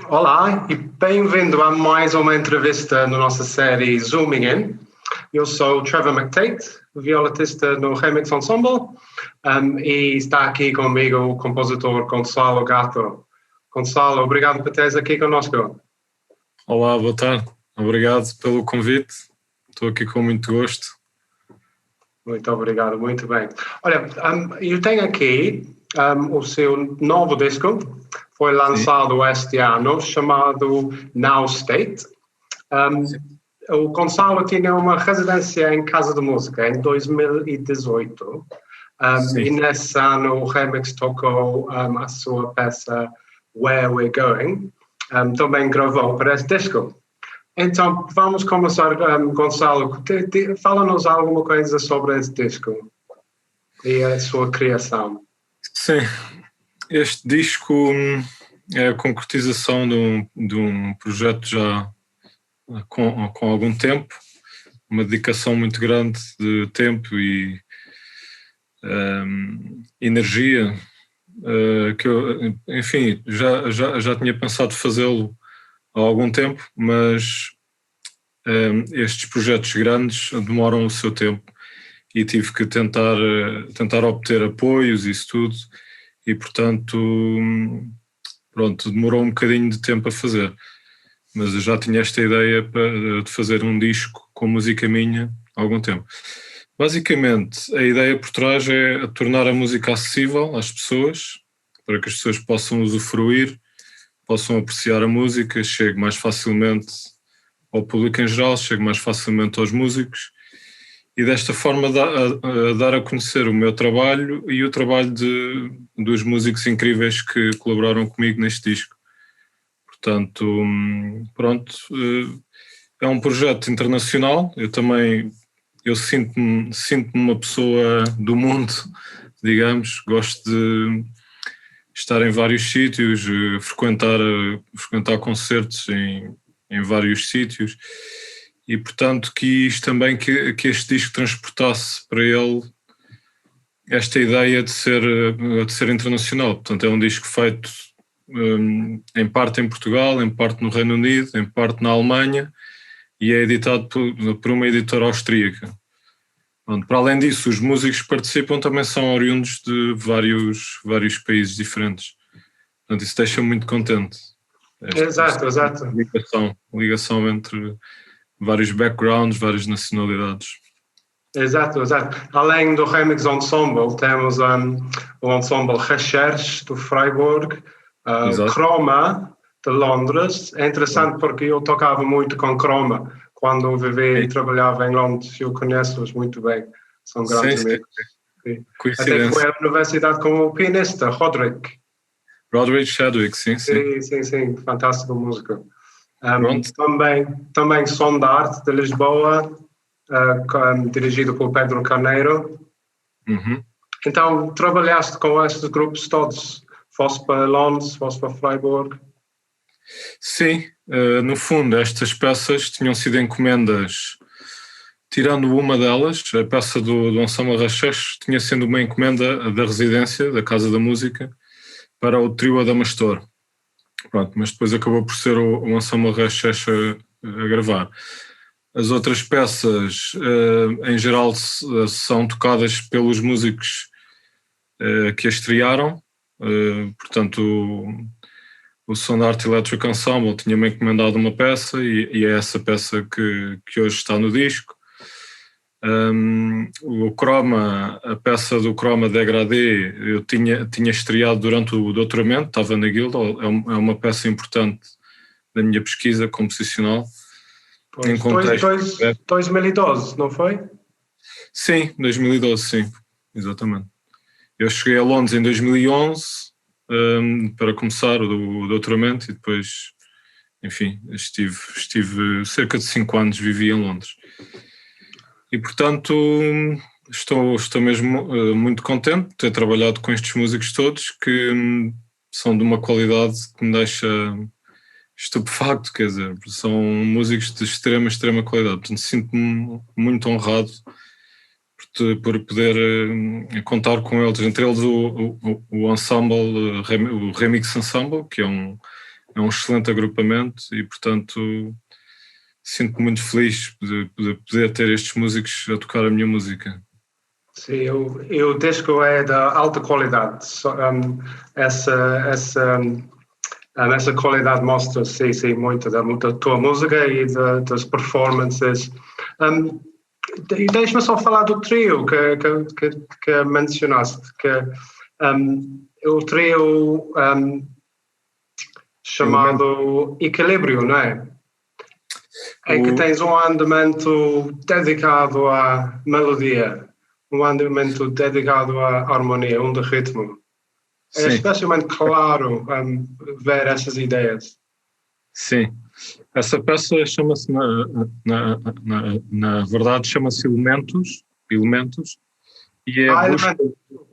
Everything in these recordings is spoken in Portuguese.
Olá e bem-vindo a mais uma entrevista na nossa série Zooming In. Eu sou Trevor McTate, violatista no Remix Ensemble, e está aqui comigo o compositor Gonçalo Gato. Gonçalo, obrigado por teres aqui conosco. Olá, boa tarde. Obrigado pelo convite. Estou aqui com muito gosto. Muito obrigado, muito bem. Olha, eu tenho aqui o seu novo disco, foi lançado este ano, chamado Now State. O Gonçalo tinha uma residência em Casa de Música em 2018 e nesse ano o Remix tocou a sua peça Where We're Going, também gravou para esse disco. Então, vamos começar, Gonçalo, fala-nos alguma coisa sobre esse disco e a sua criação. Sim, este disco é a concretização de um projeto já com algum tempo, uma dedicação muito grande de tempo e energia, que eu, enfim, já tinha pensado fazê-lo há algum tempo, mas estes projetos grandes demoram o seu tempo e tive que tentar obter apoios e isso tudo, e portanto, pronto, demorou um bocadinho de tempo a fazer, mas eu já tinha esta ideia de fazer um disco com música minha há algum tempo. Basicamente, a ideia por trás é tornar a música acessível às pessoas, para que as pessoas possam usufruir, possam apreciar a música, chegue mais facilmente ao público em geral, chegue mais facilmente aos músicos, e desta forma dar a conhecer o meu trabalho e o trabalho dos músicos incríveis que colaboraram comigo neste disco. Portanto, pronto, é um projeto internacional. Eu sinto-me uma pessoa do mundo, digamos, gosto de estar em vários sítios, frequentar concertos em vários sítios, e portanto quis também que este disco transportasse para ele esta ideia de ser internacional. Portanto, é um disco feito em parte em Portugal, em parte no Reino Unido, em parte na Alemanha, e é editado por uma editora austríaca. Pronto, para além disso, os músicos que participam também são oriundos de vários países diferentes. Portanto, isso deixa-me muito contente. Exato. Ligação entre vários backgrounds, várias nacionalidades. Exato. Além do Remix Ensemble, temos o Ensemble Recherche do Freiburg, Chroma de Londres. É interessante porque eu tocava muito com Chroma quando vivia e trabalhava em Londres. Eu conheço-os muito bem, são grandes amigos. Até foi à universidade com o pianista Roderick Chadwick, sim, fantástico músico. Também Som da Arte de Lisboa, dirigido por Pedro Carneiro. Então, trabalhaste com estes grupos todos? Foste para Londres, foste para Freiburg? Sim, no fundo, estas peças tinham sido encomendas, tirando uma delas, a peça do Ensemble Recherche tinha sido uma encomenda da residência, da Casa da Música, para o trio Adamastor. Pronto, mas depois acabou por ser o Ensemble Recherche a gravar. As outras peças, em geral, são tocadas pelos músicos que as estrearam. Portanto, o Som da Arte Electric Ensemble tinha-me encomendado uma peça e é essa peça que hoje está no disco. O Chroma, a peça do Chroma Degradé, eu tinha estreado durante o doutoramento, estava na Guildhall, é uma peça importante da minha pesquisa composicional. Em contexto 2012, não foi? Sim, 2012, sim, exatamente. Eu cheguei a Londres em 2011 para começar o doutoramento e depois, enfim, estive cerca de 5 anos, vivi em Londres. E, portanto, estou mesmo muito contente de ter trabalhado com estes músicos todos, que são de uma qualidade que me deixa estupefacto, quer dizer, são músicos de extrema qualidade. Portanto, sinto-me muito honrado por poder contar com eles, entre eles o ensemble, o Remix Ensemble, que é é um excelente agrupamento e, portanto, sinto-me muito feliz de poder ter estes músicos a tocar a minha música. Sim, o disco é de alta qualidade. Essa qualidade mostra, sim, muito da tua música e das performances. Deixa-me só falar do trio que mencionaste, o trio chamado Equilíbrio, não é? Em que tens um andamento dedicado à melodia, um andamento dedicado à harmonia, de ritmo. É especialmente claro ver essas ideias. Sim. Essa peça chama-se, na verdade, chama-se Elementos, e é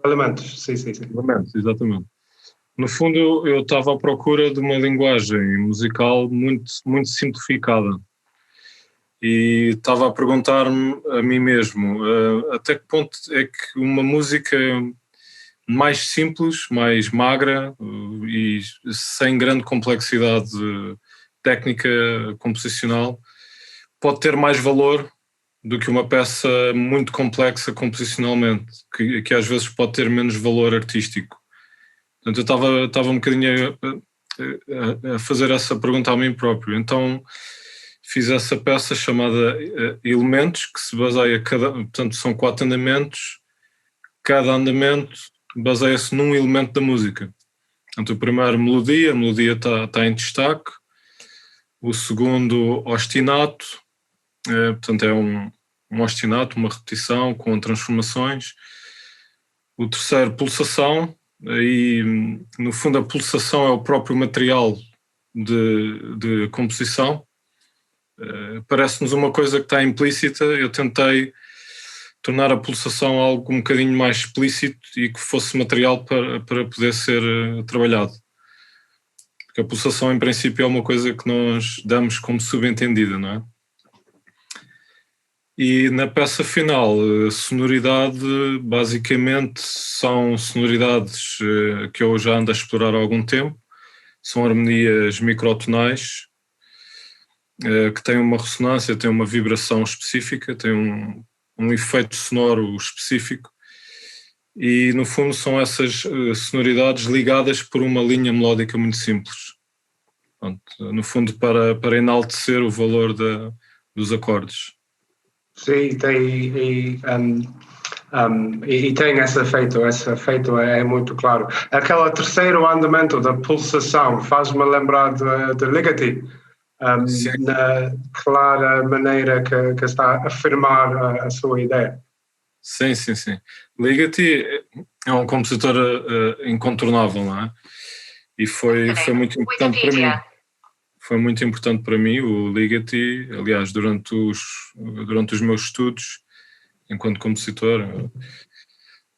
elementos, sim. Elementos, exatamente. No fundo, eu estava à procura de uma linguagem musical muito, muito simplificada. E estava a perguntar-me a mim mesmo até que ponto é que uma música mais simples, mais magra e sem grande complexidade técnica composicional pode ter mais valor do que uma peça muito complexa composicionalmente, que às vezes pode ter menos valor artístico. Portanto, eu estava um bocadinho a fazer essa pergunta a mim próprio. Então fiz essa peça chamada Elementos, que se baseia, portanto são 4 andamentos, cada andamento baseia-se num elemento da música. Portanto, o primeiro, a melodia está em destaque. O segundo, ostinato, portanto é um ostinato, uma repetição com transformações. O terceiro, pulsação, aí no fundo a pulsação é o próprio material de composição. Parece-nos uma coisa que está implícita. Eu tentei tornar a pulsação algo um bocadinho mais explícito e que fosse material para poder ser trabalhado. Porque a pulsação, em princípio, é uma coisa que nós damos como subentendida, não é? E na peça final, a sonoridade, basicamente, são sonoridades que eu já ando a explorar há algum tempo. São harmonias microtonais, que têm uma ressonância, têm uma vibração específica, têm um efeito sonoro específico. E, no fundo, são essas sonoridades ligadas por uma linha melódica muito simples. Pronto, no fundo, para enaltecer o valor dos acordes. Sim, tem esse efeito é muito claro. Aquele terceiro andamento da pulsação faz-me lembrar de Ligeti, na clara maneira que está a afirmar a sua ideia. Sim. Ligeti é um compositor incontornável, não é? E foi muito importante para mim. Foi muito importante para mim o Ligeti, aliás, durante os meus estudos enquanto compositor.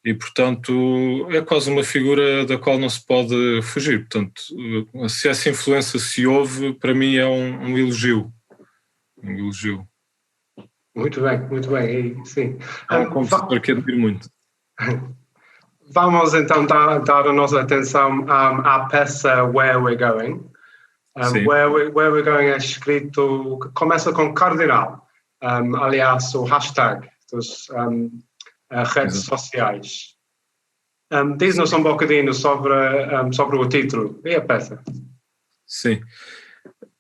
E, portanto, é quase uma figura da qual não se pode fugir. Portanto, se essa influência se houve, para mim é um elogio. Um elogio. Muito bem, sim. É um compositor que admiro muito. Vamos então dar a nossa atenção à peça Where We're Going. Where We're Going é escrito, começa com cardinal, aliás, o hashtag das redes sociais. Diz-nos um bocadinho sobre o título e a peça. Sim.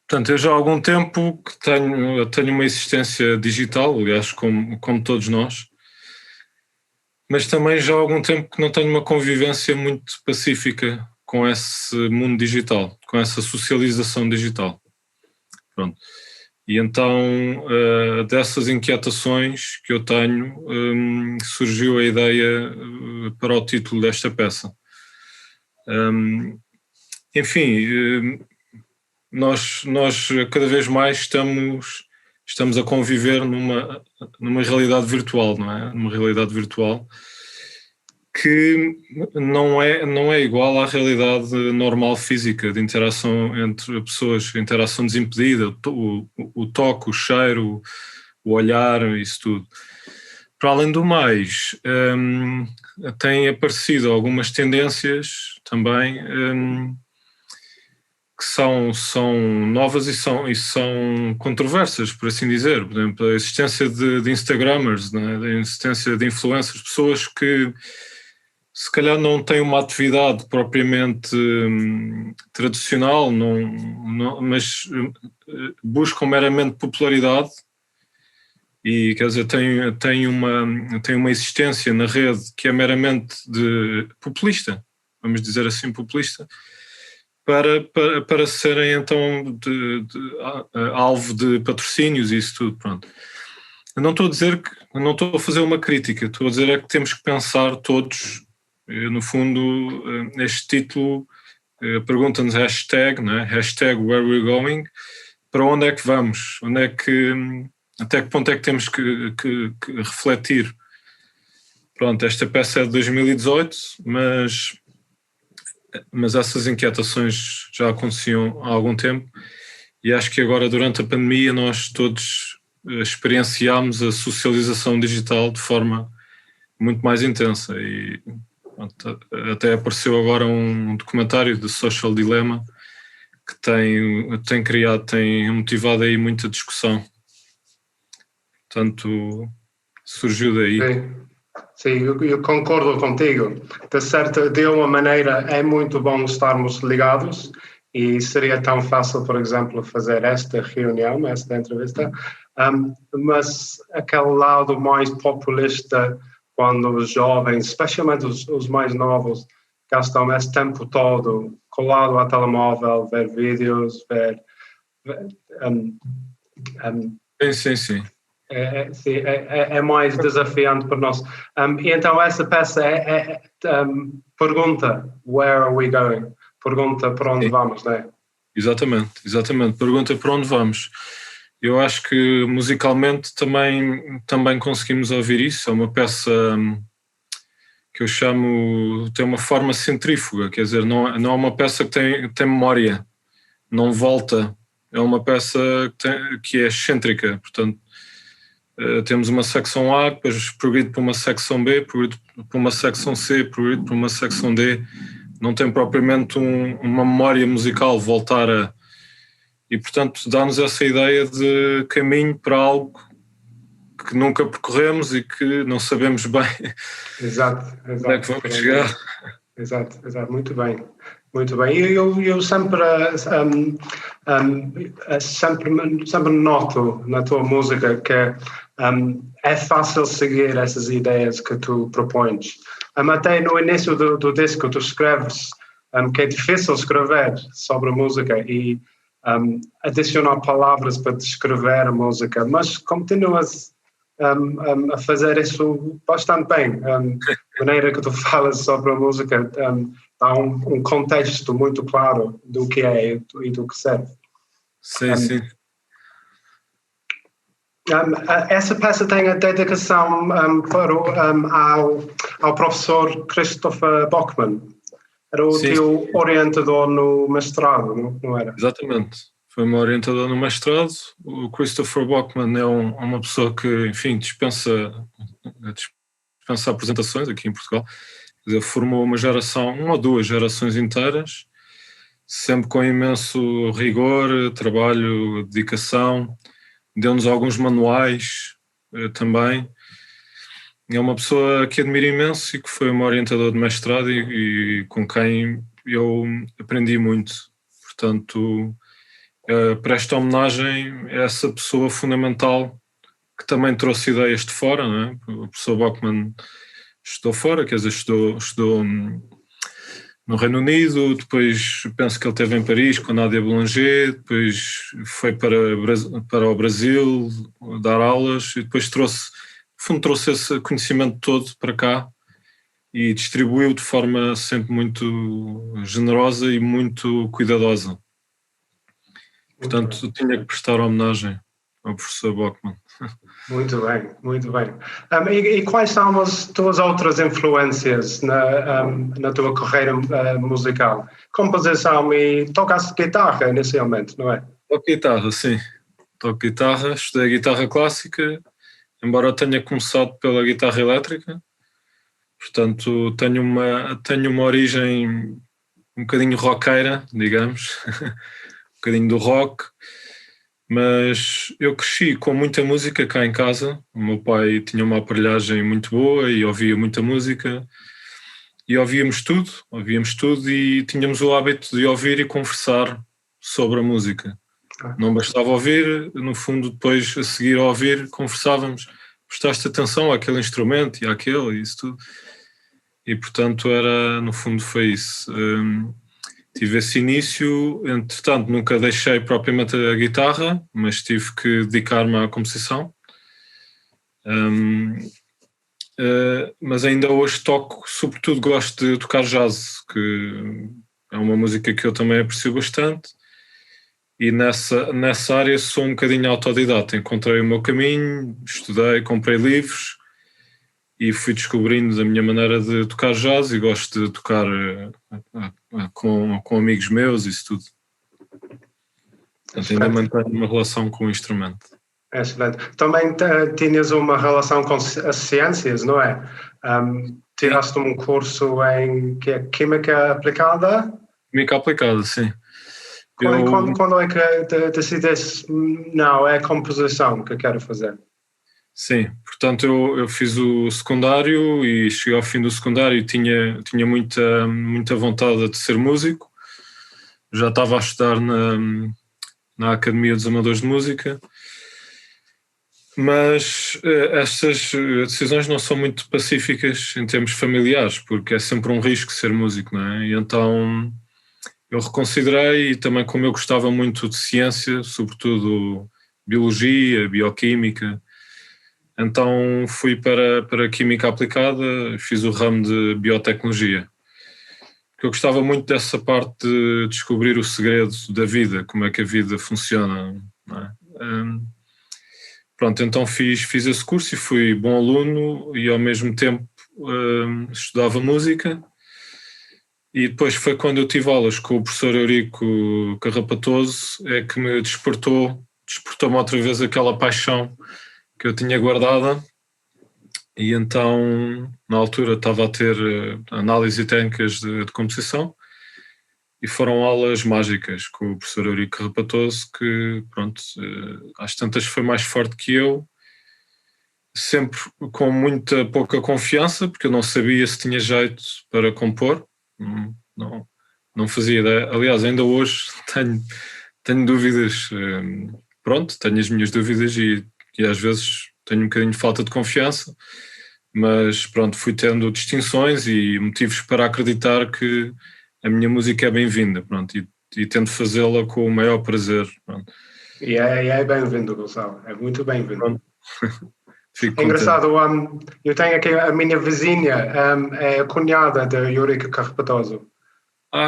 Portanto, eu já há algum tempo que tenho uma existência digital, aliás, como todos nós, mas também já há algum tempo que não tenho uma convivência muito pacífica com esse mundo digital, com essa socialização digital. Pronto. E então, dessas inquietações que eu tenho, surgiu a ideia para o título desta peça. Enfim, nós cada vez mais estamos a conviver numa realidade virtual, não é? Numa realidade virtual que não é igual à realidade normal física de interação entre pessoas, interação desimpedida, o toque, o cheiro, o olhar, isso tudo. Para além do mais, têm aparecido algumas tendências também são novas e são controversas, por assim dizer. Por exemplo, a existência de Instagrammers, né? A existência de influencers, pessoas que se calhar não têm uma atividade propriamente tradicional, mas buscam meramente popularidade e, quer dizer, têm uma existência na rede que é meramente populista, vamos dizer assim, populista, para serem então alvo de patrocínios e isso tudo, pronto. Eu não estou a fazer uma crítica, estou a dizer é que temos que pensar todos, no fundo, este título pergunta-nos hashtag, né? Hashtag where we're going, para onde é que vamos, até que ponto é que temos que refletir. Pronto, esta peça é de 2018, mas essas inquietações já aconteciam há algum tempo e acho que agora, durante a pandemia, nós todos experienciámos a socialização digital de forma muito mais intensa e pronto, até apareceu agora um documentário de Social Dilemma que tem motivado aí muita discussão. Portanto, surgiu daí. Sim, eu concordo contigo. De uma maneira, é muito bom estarmos ligados e seria tão fácil, por exemplo, fazer esta reunião, esta entrevista, mas aquele lado mais populista, quando os jovens, especialmente os mais novos, gastam esse tempo todo colado ao telemóvel, ver vídeos, ver Sim. É mais desafiante para nós. E então essa peça pergunta, where are we going? Pergunta para onde vamos, não é? Exatamente. Pergunta para onde vamos. Eu acho que musicalmente também conseguimos ouvir isso. É uma peça que eu chamo, tem uma forma centrífuga, quer dizer, não é uma peça que tem memória, não volta. É uma peça que é excêntrica, portanto, temos uma secção A, depois progride para uma secção B, progride para uma secção C, progride para uma secção D. Não tem propriamente uma memória musical voltar a... E, portanto, dá-nos essa ideia de caminho para algo que nunca percorremos e que não sabemos bem onde é que vamos chegar. Exato, muito bem. Eu sempre noto na tua música que é fácil seguir essas ideias que tu propões. Até no início do disco tu escreves que é difícil escrever sobre a música e adicionar palavras para descrever a música, mas continuas a fazer isso bastante bem. A maneira que tu falas sobre a música dá um contexto muito claro do que é e do que serve. Sim. Essa peça tem a dedicação ao professor Christopher Bachmann. Era o teu orientador no mestrado, não era? Exatamente. Foi meu orientador no mestrado. O Christopher Bachmann é uma pessoa que, enfim, dispensa apresentações aqui em Portugal. Quer dizer, formou uma ou duas gerações inteiras, sempre com imenso rigor, trabalho, dedicação. Deu-nos alguns manuais também. É uma pessoa que admiro imenso e que foi o meu orientador de mestrado e com quem eu aprendi muito. Portanto, presto homenagem a essa pessoa fundamental que também trouxe ideias de fora, não é? O professor Bachmann estudou fora, quer dizer, estudou no Reino Unido, depois penso que ele esteve em Paris com a Nadia Boulanger, depois foi para o Brasil dar aulas e depois trouxe esse conhecimento todo para cá e distribuiu de forma sempre muito generosa e muito cuidadosa. Portanto, tinha que prestar homenagem ao professor Bachmann. Muito bem. E quais são as tuas outras influências na tua carreira musical? Composição e tocas guitarra inicialmente, não é? Toco guitarra, sim. Toco guitarra, estudei guitarra clássica, embora tenha começado pela guitarra elétrica. Portanto, tenho uma origem um bocadinho roqueira, digamos, um bocadinho do rock, mas eu cresci com muita música cá em casa. O meu pai tinha uma aparelhagem muito boa e ouvia muita música e ouvíamos tudo e tínhamos o hábito de ouvir e conversar sobre a música. Não bastava ouvir, no fundo depois a seguir a ouvir conversávamos, prestaste atenção àquele instrumento e àquele e isso tudo. E portanto no fundo foi isso. Tive esse início, entretanto nunca deixei propriamente a guitarra, mas tive que dedicar-me à composição. Mas ainda hoje toco, sobretudo gosto de tocar jazz, que é uma música que eu também aprecio bastante, e nessa área sou um bocadinho autodidata. Encontrei o meu caminho, estudei, comprei livros e fui descobrindo a minha maneira de tocar jazz e gosto de tocar com amigos meus e isso tudo. Portanto, ainda mantenho uma relação com o instrumento. Excelente. Também tinhas uma relação com as ciências, não é? Tiraste um curso em que é Química Aplicada? Química Aplicada, sim. Quando é que decidiste, não, é a composição que eu quero fazer? Sim, portanto eu fiz o secundário e cheguei ao fim do secundário e tinha muita vontade de ser músico. Já estava a estudar na Academia dos Amadores de Música, mas estas decisões não são muito pacíficas em termos familiares, porque é sempre um risco ser músico, não é? E então eu reconsiderei, e também como eu gostava muito de ciência, sobretudo biologia, bioquímica, então fui para Química Aplicada, fiz o ramo de biotecnologia. Porque eu gostava muito dessa parte de descobrir o segredo da vida, como é que a vida funciona, não é? Pronto, então fiz esse curso e fui bom aluno e ao mesmo tempo estudava música. E depois foi quando eu tive aulas com o professor Eurico Carrapatoso é que me despertou-me outra vez aquela paixão que eu tinha guardada. E então, na altura, estava a ter análise e técnicas de composição e foram aulas mágicas com o professor Eurico Carrapatoso que, pronto, às tantas foi mais forte que eu, sempre com muita pouca confiança, porque eu não sabia se tinha jeito para compor. Não fazia ideia. Aliás, ainda hoje tenho dúvidas. Pronto, tenho as minhas dúvidas e às vezes tenho um bocadinho de falta de confiança, mas pronto, fui tendo distinções e motivos para acreditar que a minha música é bem-vinda, pronto, e tento fazê-la com o maior prazer. Pronto. E é bem-vindo, Gonçalo, é muito bem-vindo. Fico é engraçado, eu tenho aqui a minha vizinha, é a cunhada de Eurico Carrapatoso.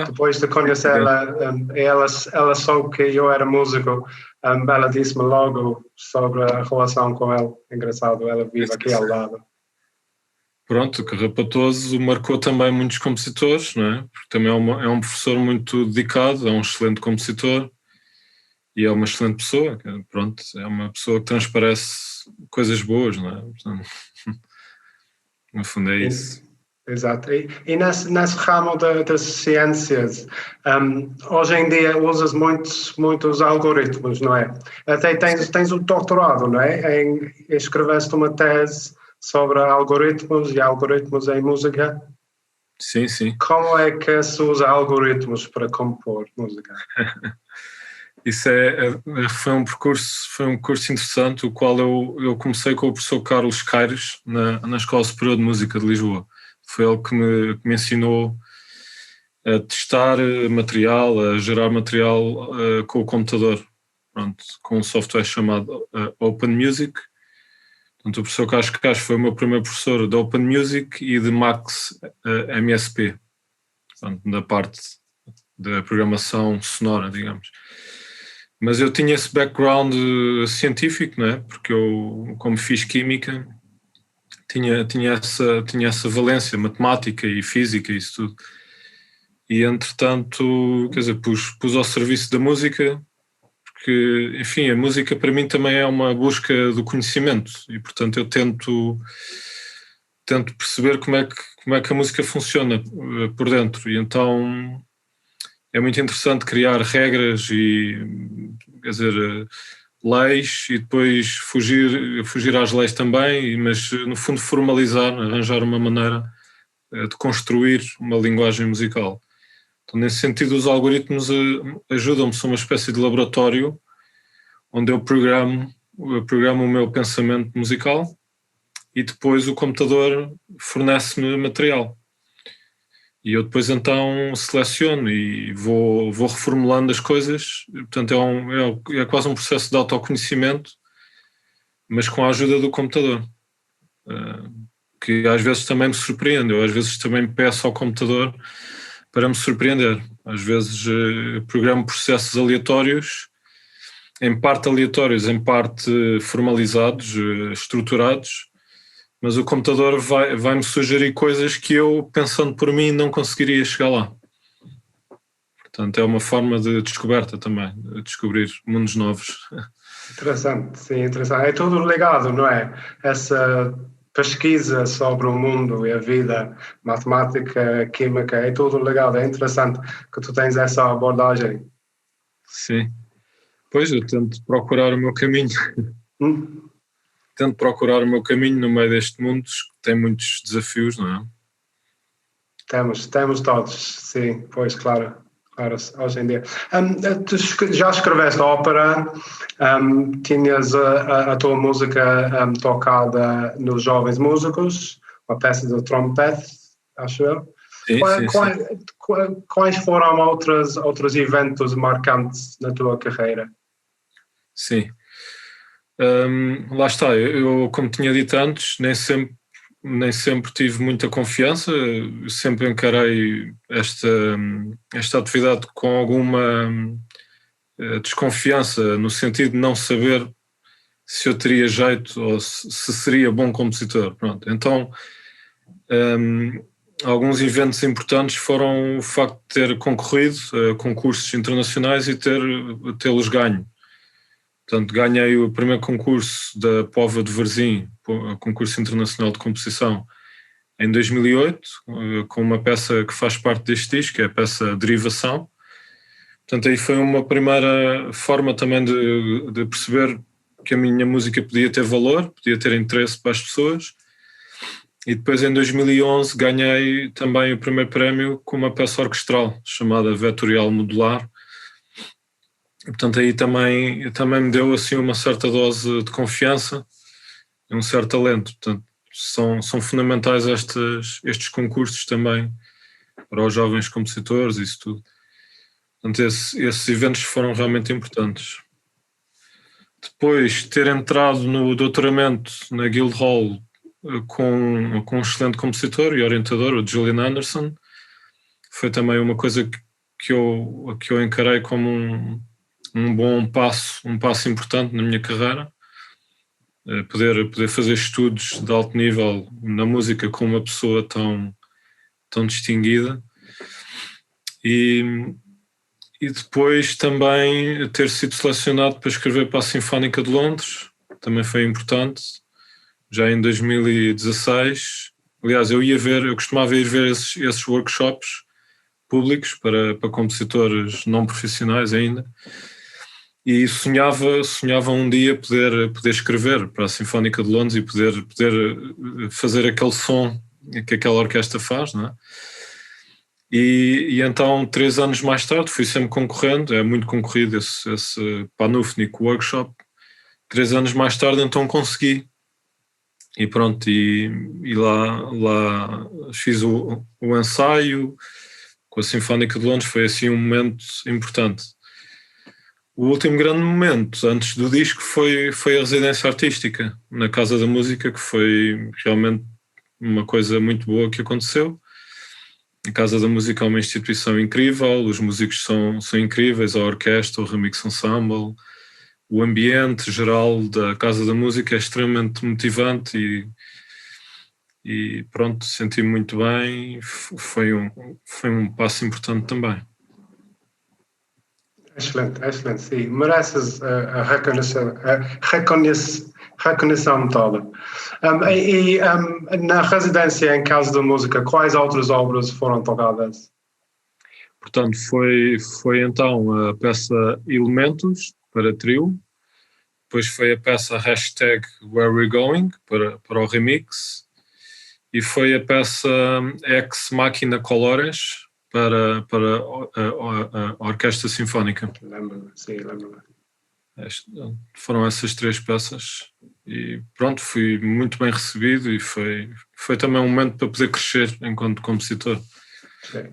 Depois de conhecê-la, ela soube que eu era músico, ela disse-me logo sobre a relação com ele. Engraçado, ela vive aqui ao lado. Pronto, o Carrapatoso marcou também muitos compositores, não é? Porque também é um professor muito dedicado, é um excelente compositor e é uma excelente pessoa. Pronto, é uma pessoa que transparece coisas boas, não é? Portanto, no fundo é isso. Exato. E nesse ramo das ciências, hoje em dia usas muitos algoritmos, não é? Até tens o doutorado, não é? Escreveste uma tese sobre algoritmos e algoritmos em música. Sim, sim. Como é que se usa algoritmos para compor música? Isso foi um curso interessante, o qual eu comecei com o professor Carlos Caires na Escola Superior de Música de Lisboa. Foi ele que me ensinou a testar material, a gerar material com o computador, pronto, com um software chamado Open Music. Portanto, o professor Carlos Caires foi o meu primeiro professor de Open Music e de Max MSP, portanto, da parte da programação sonora, digamos. Mas eu tinha esse background científico, não é? Porque eu, como fiz química, tinha essa valência matemática e física e isso tudo. E, entretanto, quer dizer, pus ao serviço da música, porque, enfim, a música para mim também é uma busca do conhecimento e, portanto, eu tento perceber como é que a música funciona por dentro. E então é muito interessante criar regras e, quer dizer, leis e depois fugir às leis também, mas no fundo formalizar, arranjar uma maneira de construir uma linguagem musical. Então, nesse sentido, os algoritmos ajudam-me, são uma espécie de laboratório onde eu programo o meu pensamento musical e depois o computador fornece-me material. E eu depois então seleciono e vou reformulando as coisas. Portanto, é quase um processo de autoconhecimento, mas com a ajuda do computador, que às vezes também me surpreende. Eu às vezes também peço ao computador para me surpreender. Às vezes programo processos aleatórios, em parte aleatórios, em parte formalizados, estruturados, mas o computador vai-me sugerir coisas que eu, pensando por mim, não conseguiria chegar lá. Portanto, é uma forma de descoberta também, de descobrir mundos novos. Interessante, sim, interessante. É tudo ligado, não é? Essa pesquisa sobre o mundo e a vida, matemática, química, é tudo ligado. É interessante que tu tens essa abordagem. Sim. Pois, eu tento procurar o meu caminho. Tento procurar o meu caminho no meio deste mundo, que tem muitos desafios, não é? Temos todos, sim, pois, claro, hoje em dia. Tu já escreveste ópera, tinhas a tua música tocada nos Jovens Músicos, uma peça de trompete, acho eu. Sim, Quais foram outros eventos marcantes na tua carreira? Sim. Lá está, eu como tinha dito antes, nem sempre tive muita confiança, sempre encarei esta atividade com alguma desconfiança, no sentido de não saber se eu teria jeito ou se seria bom compositor. Pronto. Então, alguns eventos importantes foram o facto de ter concorrido a concursos internacionais e tê-los ganho. Portanto, ganhei o primeiro concurso da Póvoa de Varzim, concurso internacional de composição, em 2008, com uma peça que faz parte deste disco, que é a peça Derivação. Portanto, aí foi uma primeira forma também de perceber que a minha música podia ter valor, podia ter interesse para as pessoas. E depois, em 2011, ganhei também o primeiro prémio com uma peça orquestral chamada Vetorial Modular. Portanto, aí também me deu assim uma certa dose de confiança e um certo talento. Portanto, são fundamentais estes concursos também para os jovens compositores e isso tudo. Portanto, esses eventos foram realmente importantes. Depois, ter entrado no doutoramento na Guildhall com um excelente compositor e orientador, o Julian Anderson, foi também uma coisa que eu encarei como um bom passo importante na minha carreira. Poder fazer estudos de alto nível na música com uma pessoa tão distinguida. E depois também ter sido selecionado para escrever para a Sinfónica de Londres, também foi importante, já em 2016. Aliás, eu costumava ir ver esses workshops públicos para compositores não profissionais ainda, e sonhava um dia poder escrever para a Sinfónica de Londres e poder fazer aquele som que aquela orquestra faz, não é? E então, 3 anos mais tarde, fui sempre concorrendo, é muito concorrido esse Panufnik Workshop. 3 anos mais tarde, então consegui. E pronto, e lá fiz o ensaio com a Sinfónica de Londres, foi assim um momento importante. O último grande momento, antes do disco, foi a residência artística na Casa da Música, que foi realmente uma coisa muito boa que aconteceu. A Casa da Música é uma instituição incrível, os músicos são incríveis, a orquestra, o Remix Ensemble, o ambiente geral da Casa da Música é extremamente motivante e pronto, senti-me muito bem, foi um passo importante também. Excelente, sim. Mereces a reconhecimento toda. Na residência em Casa da Música, quais outras obras foram tocadas? Portanto, foi então a peça Elementos para trio, depois foi a peça Hashtag Where We're Going para o remix, e foi a peça Ex Machina Colores para a Orquestra Sinfónica. Lembro-me, sim, lembro-me. Foram essas 3 peças e pronto, fui muito bem recebido e foi também um momento para poder crescer enquanto compositor. Sim,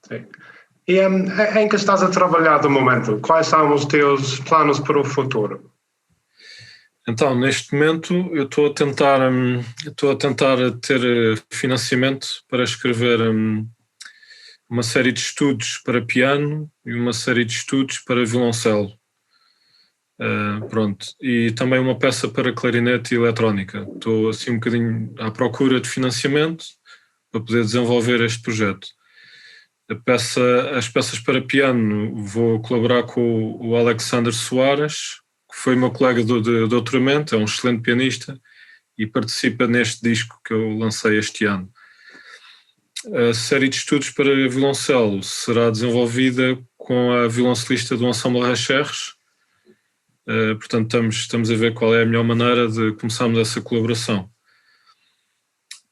sim. E em que estás a trabalhar no momento? Quais são os teus planos para o futuro? Então, neste momento, eu estou a tentar ter financiamento para escrever uma série de estudos para piano e uma série de estudos para violoncelo. Pronto. E também uma peça para clarinete e eletrónica. Estou assim um bocadinho à procura de financiamento para poder desenvolver este projeto. As peças para piano, vou colaborar com o Alexander Soares, que foi meu colega de doutoramento, é um excelente pianista e participa neste disco que eu lancei este ano. A série de estudos para violoncelo será desenvolvida com a violoncelista do Ensemble Recherche. Portanto, estamos a ver qual é a melhor maneira de começarmos essa colaboração.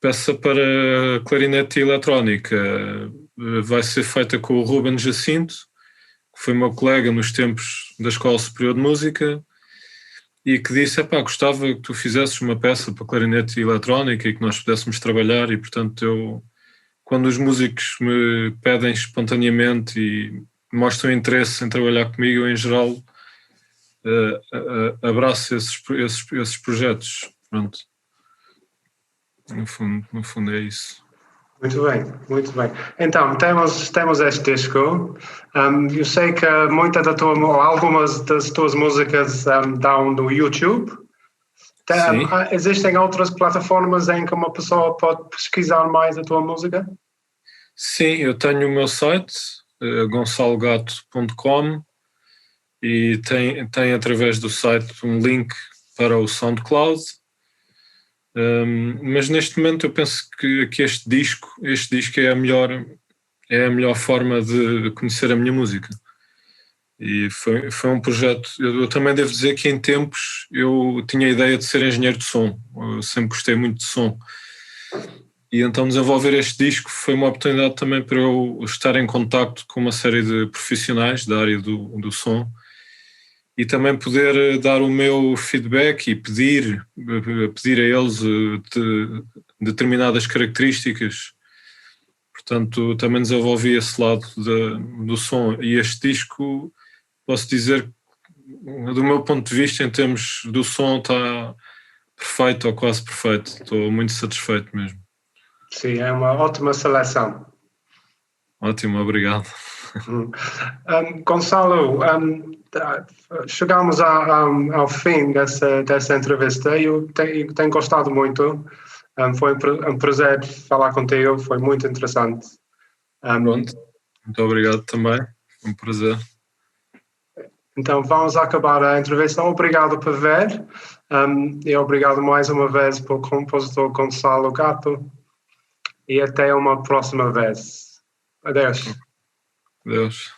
Peça para clarinete e eletrónica vai ser feita com o Ruben Jacinto, que foi meu colega nos tempos da Escola Superior de Música e que disse, gostava que tu fizesses uma peça para clarinete e eletrónica e que nós pudéssemos trabalhar, e portanto quando os músicos me pedem espontaneamente e mostram interesse em trabalhar comigo, eu em geral abraço esses projetos. Pronto. No fundo é isso. Muito bem, muito bem. Então, temos este disco. Eu sei que algumas das tuas músicas dão no YouTube. Existem outras plataformas em que uma pessoa pode pesquisar mais a tua música? Sim, eu tenho o meu site, gonçalogato.com, e tem através do site um link para o SoundCloud. Mas neste momento eu penso que este disco é a melhor forma de conhecer a minha música. E foi um projeto. Eu também devo dizer que em tempos eu tinha a ideia de ser engenheiro de som. Eu sempre gostei muito de som. E então desenvolver este disco foi uma oportunidade também para eu estar em contacto com uma série de profissionais da área do som e também poder dar o meu feedback e pedir a eles determinadas características. Portanto, também desenvolvi esse lado do som. E este disco, posso dizer, do meu ponto de vista, em termos do som, está perfeito ou quase perfeito. Estou muito satisfeito mesmo. Sim, é uma ótima seleção. Ótimo, obrigado. Gonçalo, chegamos ao fim dessa entrevista. Eu tenho gostado muito. Foi um prazer falar contigo, foi muito interessante. Pronto, muito obrigado também, foi um prazer. Então vamos acabar a entrevista. Obrigado por ver e obrigado mais uma vez pelo compositor Gonçalo Gato e até uma próxima vez. Adeus. Adeus.